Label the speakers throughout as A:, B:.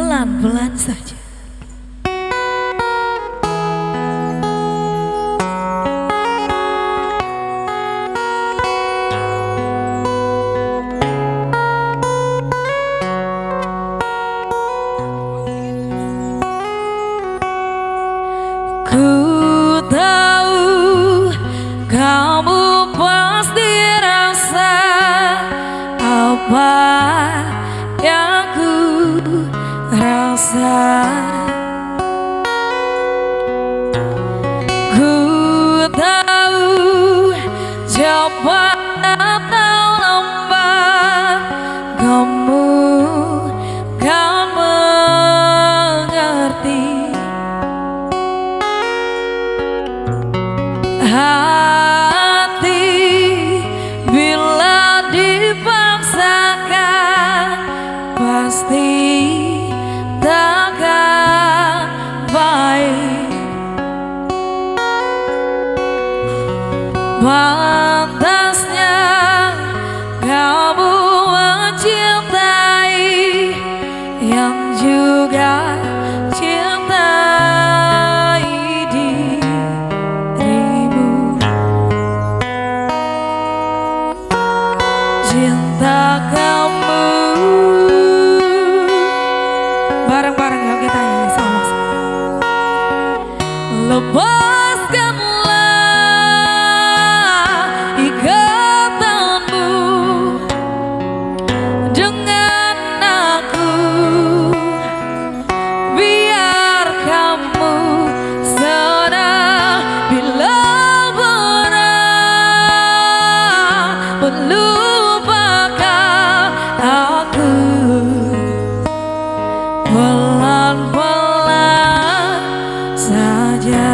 A: pelan-pelan saja. Ku tahu kamu pasti rasa apa yang ku rasa. Ku tahu cepat atau lambat kamu kan mengerti. Hati bila dipaksakan pasti takkan baik. Pantasnya kamu mencintai yang juga cintai dirimu. Cinta kamu bareng-bareng yuk kita nyanyi sama-sama. Lepaskanlah ikatanmu dengan aku, biar kamu senang bila berat melupakan aku. Pelan-pelan saja.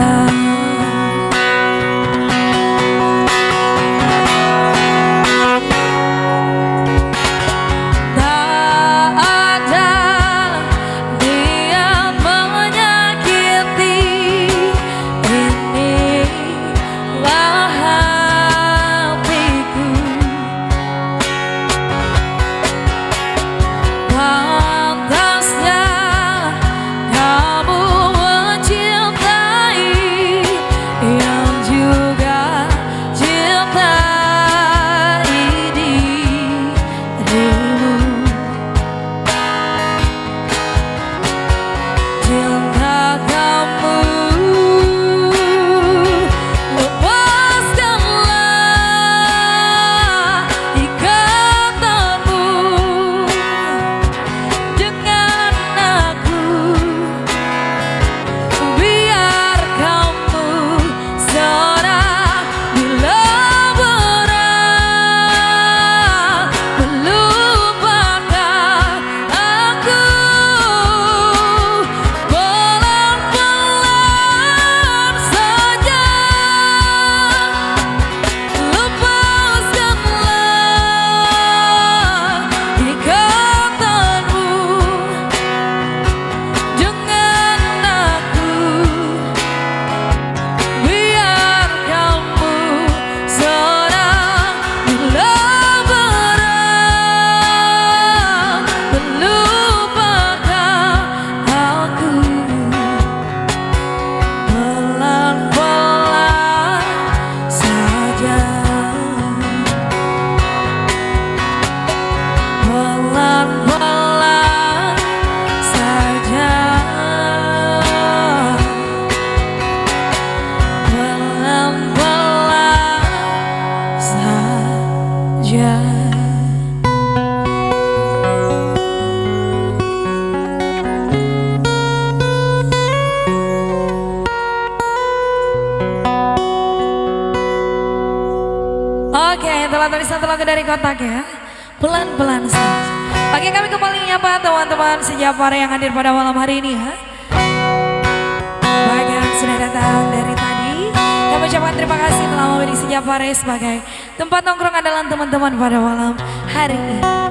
A: Tak ada niat menyakiti, inilah hatiku. Pantasnya kamu mencintai yang juga cintai dirimu. Cinta kamu lepaskanlah ikatanmu dengan aku, biar kamu senang bila berat melupakan aku. Pelan-pelan saja, lepaskanlah ikatanmu dengan aku, biar kamu senang bila berat melupakan aku. Pelan-pelan saja, pelan-pelan saja, pelan-pelan saja. Oke, itulah tadi satu lagu dari Kotak ya. Pelan-pelan saja. Oke, kami kembali menyapa teman-teman Sejapara yang hadir pada malam hari ini ya. Bagi yang sudah datang dari tadi, kami ucapkan terima kasih telah memilih Sejapara sebagai tempat nongkrong andalan teman-teman pada malam hari ini.